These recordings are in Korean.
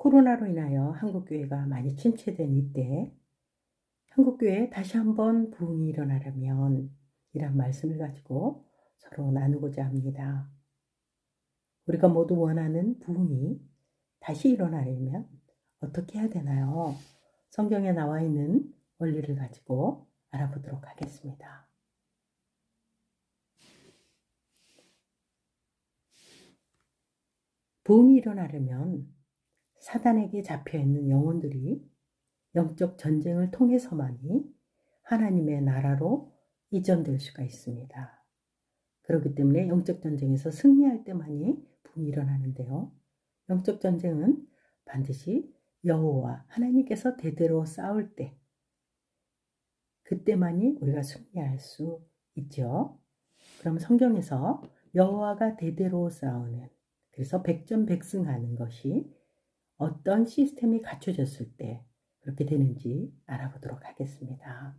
코로나로 인하여 한국교회가 많이 침체된 이때 한국교회에 다시 한번 부흥이 일어나려면 이란 말씀을 가지고 서로 나누고자 합니다. 우리가 모두 원하는 부흥이 다시 일어나려면 어떻게 해야 되나요? 성경에 나와 있는 원리를 가지고 알아보도록 하겠습니다. 부흥이 일어나려면 사단에게 잡혀있는 영혼들이 영적 전쟁을 통해서만이 하나님의 나라로 이전될 수가 있습니다. 그렇기 때문에 영적 전쟁에서 승리할 때만이 부흥이 일어나는데요. 영적 전쟁은 반드시 여호와 하나님께서 대대로 싸울 때 그때만이 우리가 승리할 수 있죠. 그럼 성경에서 여호와가 대대로 싸우는, 그래서 백전백승하는 것이 어떤 시스템이 갖춰졌을 때 그렇게 되는지 알아보도록 하겠습니다.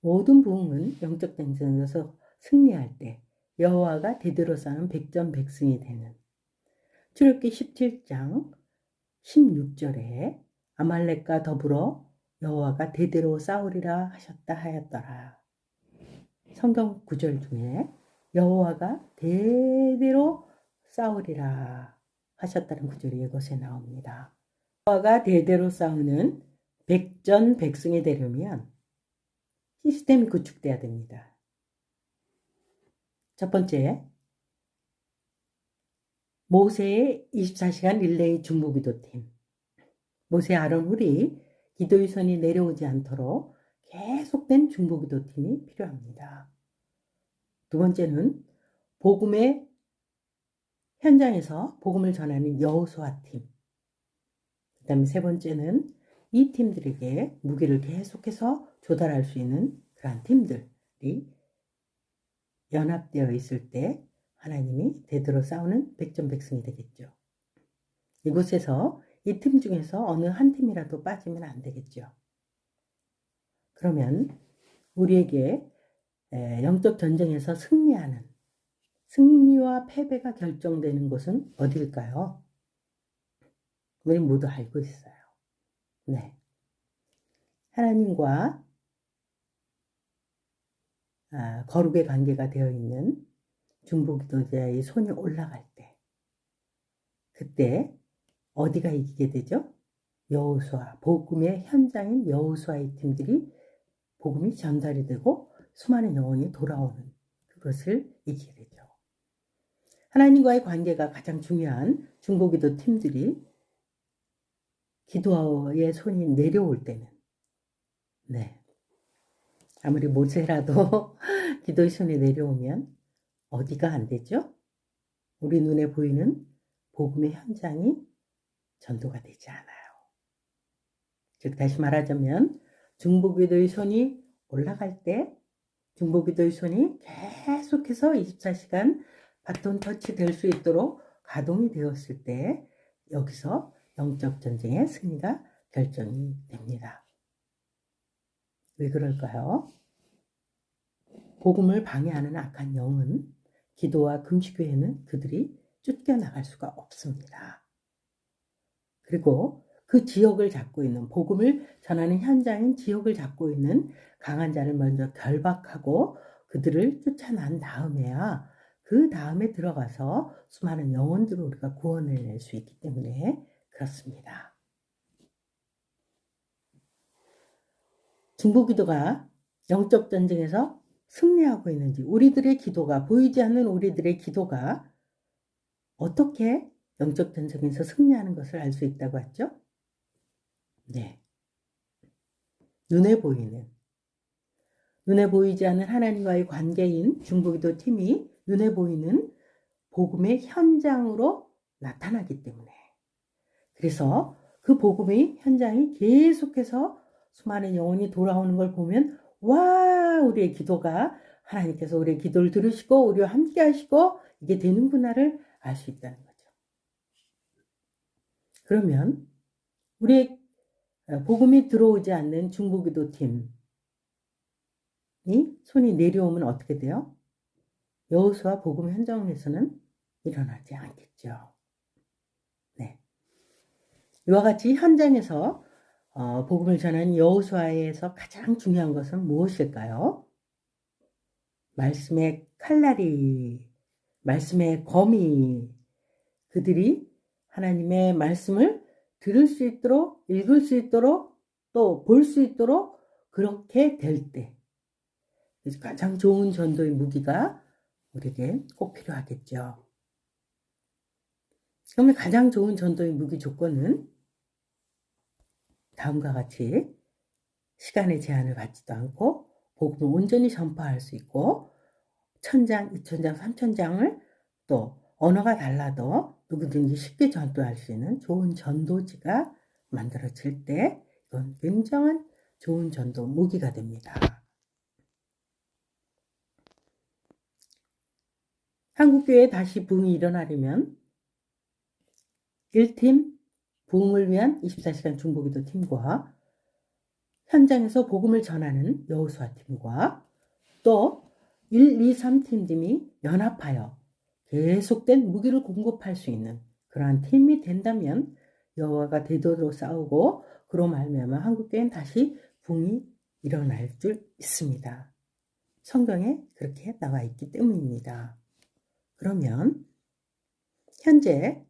모든 부흥은 영적 전쟁에서 승리할 때 여호와가 대대로 싸우는 백전백승이 되는, 출애굽기 17장 16절에 아말렉과 더불어 여호와가 대대로 싸우리라 하셨다 하였더라. 성경 구절 중에 여호와가 대대로 싸우리라 하셨다는 구절이 이곳에 나옵니다. 여호와가 대대로 싸우는 백전백승이 되려면 시스템이 구축돼야 됩니다. 첫 번째, 모세의 24시간 릴레이 중보기도팀. 모세 아론 훌이 기도의 손이 내려오지 않도록 계속된 중보기도팀이 필요합니다. 두 번째는 복음의 현장에서 복음을 전하는 여호수아 팀. 그 다음에 세 번째는 이 팀들에게 무기를 계속해서 조달할 수 있는 그러한 팀들이 연합되어 있을 때 하나님이 대대로 싸우는 백전백승이 되겠죠. 이곳에서 이 팀 중에서 어느 한 팀이라도 빠지면 안 되겠죠. 그러면 우리에게 영적 전쟁에서 승리와 패배가 결정되는 곳은 어디일까요? 우리 모두 알고 있어요. 네. 하나님과 거룩의 관계가 되어 있는 중보기도자의 손이 올라갈 때, 그때 어디가 이기게 되죠? 여호수아, 복음의 현장인 여호수아의 팀들이 복음이 전달이 되고 수많은 영혼이 돌아오는 그것을 이기게 되죠. 하나님과의 관계가 가장 중요한 중보기도 팀들이 기도의 손이 내려올 때는, 네, 아무리 모세라도 기도의 손이 내려오면 어디가 안 되죠? 우리 눈에 보이는 복음의 현장이 전도가 되지 않아요. 즉 다시 말하자면 중보기도의 손이 올라갈 때, 중보기도의 손이 계속해서 24시간 바톤 터치 될 수 있도록 가동이 되었을 때 여기서 영적 전쟁의 승리가 결정이 됩니다. 왜 그럴까요? 복음을 방해하는 악한 영은 기도와 금식 외에는 그들이 쫓겨나갈 수가 없습니다. 그리고 그 지역을 잡고 있는, 복음을 전하는 현장인 지역을 잡고 있는 강한 자를 먼저 결박하고 그들을 쫓아난 다음에야 그 다음에 들어가서 수많은 영혼들을 우리가 구원해낼 수 있기 때문에 그렇습니다. 중보기도가 영적 전쟁에서 승리하고 있는지, 우리들의 기도가, 보이지 않는 우리들의 기도가 어떻게 영적 전쟁에서 승리하는 것을 알 수 있다고 했죠? 네. 눈에 보이지 않는 하나님과의 관계인 중보기도 팀이 눈에 보이는 복음의 현장으로 나타나기 때문에, 그래서 그 복음의 현장이 계속해서 수많은 영혼이 돌아오는 걸 보면, 와, 우리의 기도가, 하나님께서 우리의 기도를 들으시고 우리와 함께 하시고 이게 되는구나를 알 수 있다는 거죠. 그러면 우리의 복음이 들어오지 않는 중보기도 팀이 손이 내려오면 어떻게 돼요? 여호수아 복음 현장에서는 일어나지 않겠죠. 네. 이와 같이 현장에서 복음을 전하는 여호수아에서 가장 중요한 것은 무엇일까요? 말씀의 칼날이, 말씀의 검이, 그들이 하나님의 말씀을 들을 수 있도록, 읽을 수 있도록, 또 볼 수 있도록 그렇게 될 때, 그래서 가장 좋은 전도의 무기가 우리에게 꼭 필요하겠죠. 그러면 가장 좋은 전도의 무기 조건은 다음과 같이 시간의 제한을 받지도 않고 복음을 온전히 전파할 수 있고 1000장, 2000장, 3000장을 또 언어가 달라도 누구든지 쉽게 전도할 수 있는 좋은 전도지가 만들어질 때 이건 굉장한 좋은 전도 무기가 됩니다. 한국교회에 다시 부흥이 일어나려면 1팀 부흥을 위한 24시간 중보기도 팀과 현장에서 복음을 전하는 여호수아 팀과 또 1, 2, 3팀이 연합하여 계속된 무기를 공급할 수 있는 그러한 팀이 된다면 여호와가 대도로 싸우고 그로 말미암아 한국교회는 다시 붕이 일어날 줄 있습니다. 성경에 그렇게 나와 있기 때문입니다. 그러면 현재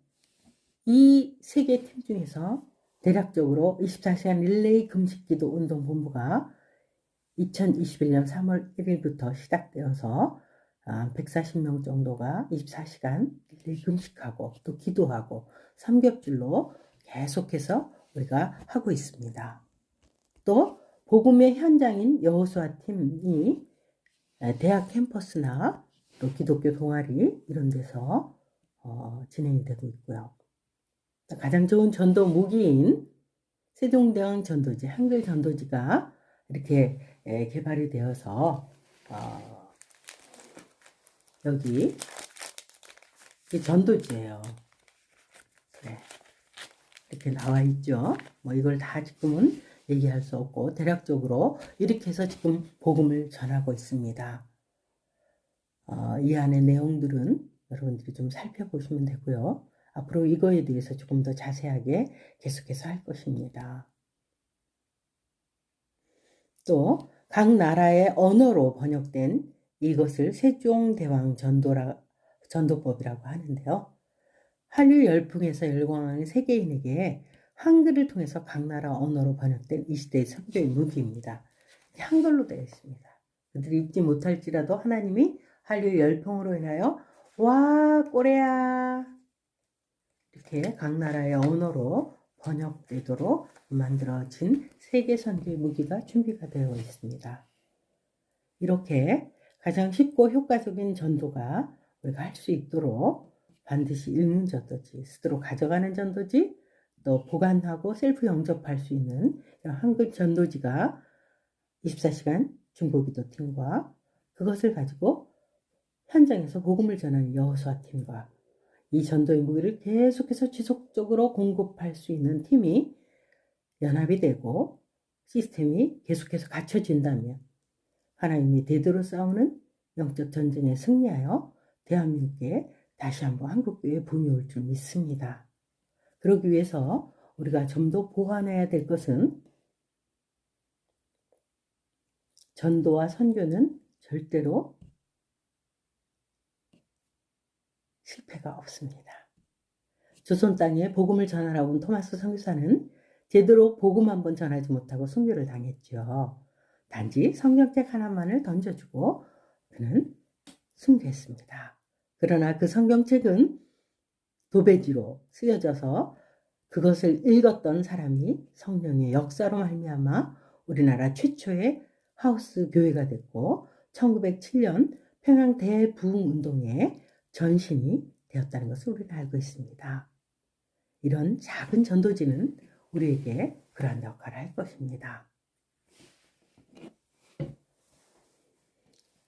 이 세 개 팀 중에서 대략적으로 24시간 릴레이 금식기도 운동본부가 2021년 3월 1일부터 시작되어서 140명 정도가 24시간 금식하고 또 기도하고 삼겹줄로 계속해서 우리가 하고 있습니다. 또 복음의 현장인 여호수아 팀이 대학 캠퍼스나 또 기독교 동아리 이런 데서 진행이 되고 있고요. 가장 좋은 전도 무기인 세종대왕 전도지, 한글 전도지가 이렇게 개발이 되어서 여기 전도지예요. 네. 이렇게 나와 있죠. 뭐 이걸 다 지금은 얘기할 수 없고 대략적으로 이렇게 해서 지금 복음을 전하고 있습니다. 이 안의 내용들은 여러분들이 좀 살펴보시면 되고요. 앞으로 이거에 대해서 조금 더 자세하게 계속해서 할 것입니다. 또 각 나라의 언어로 번역된 이것을 세종대왕 전도법이라고 하는데요. 한류 열풍에서 열광하는 세계인에게 한글을 통해서 각 나라 언어로 번역된 이 시대의 선교의 무기입니다. 한글로 되어 있습니다. 그들이 읽지 못할지라도 하나님이 한류 열풍으로 인하여 와 꼬레야 이렇게 각 나라의 언어로 번역되도록 만들어진 세계 선교의 무기가 준비가 되어 있습니다. 이렇게 가장 쉽고 효과적인 전도가 우리가 할 수 있도록 반드시 읽는 전도지, 스스로 가져가는 전도지, 또 보관하고 셀프 영접할 수 있는 한글 전도지가 24시간 중보기도 팀과 그것을 가지고 현장에서 복음을 전하는 여호수아 팀과 이 전도의 무기를 계속해서 지속적으로 공급할 수 있는 팀이 연합이 되고 시스템이 계속해서 갖춰진다면 하나님이 대대로 싸우는 영적 전쟁에 승리하여 대한민국에 다시 한번 한국교회에 붐이 올 줄 믿습니다. 그러기 위해서 우리가 좀 더 보완해야 될 것은 전도와 선교는 절대로 실패가 없습니다. 조선 땅에 복음을 전하러 온 토마스 선교사는 제대로 복음 한번 전하지 못하고 순교를 당했죠. 단지 성경책 하나만을 던져주고 그는 순교했습니다. 그러나 그 성경책은 도배지로 쓰여져서 그것을 읽었던 사람이 성령의 역사로 말미암아 우리나라 최초의 하우스 교회가 됐고 1907년 평양 대부흥운동의 전신이 되었다는 것을 우리가 알고 있습니다. 이런 작은 전도지는 우리에게 그러한 역할을 할 것입니다.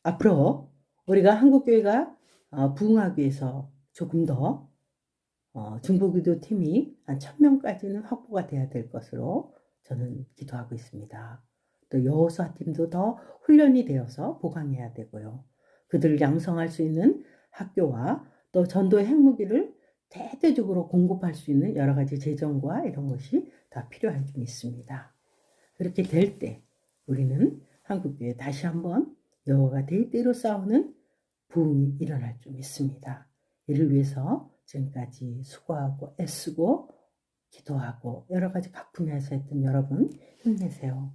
앞으로 우리가 한국교회가 부흥하기 위해서 조금 더 중보기도 팀이 한 1000명까지는 확보가 돼야 될 것으로 저는 기도하고 있습니다. 또 여호수아 팀도 더 훈련이 되어서 보강해야 되고요. 그들을 양성할 수 있는 학교와 또 전도의 핵무기를 대대적으로 공급할 수 있는 여러 가지 재정과 이런 것이 다 필요할 줄 믿습니다. 그렇게 될 때 우리는 한국교회 다시 한번 여호와가 대대로 싸우는 부흥이 일어날 줄 믿습니다. 이를 위해서 지금까지 수고하고 애쓰고 기도하고 여러 가지 각 분야에서 했던 여러분 힘내세요.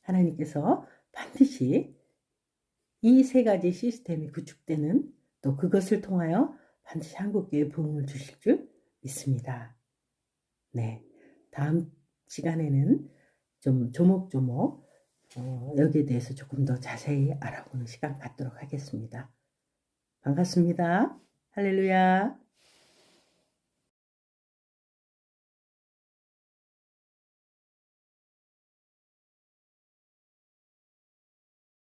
하나님께서 반드시 이 세 가지 시스템이 구축되는 또 그것을 통하여 반드시 한국교회에 부흥을 주실 줄 믿습니다. 네, 다음 시간에는 좀 조목조목 여기에 대해서 조금 더 자세히 알아보는 시간 갖도록 하겠습니다. 반갑습니다. 할렐루야.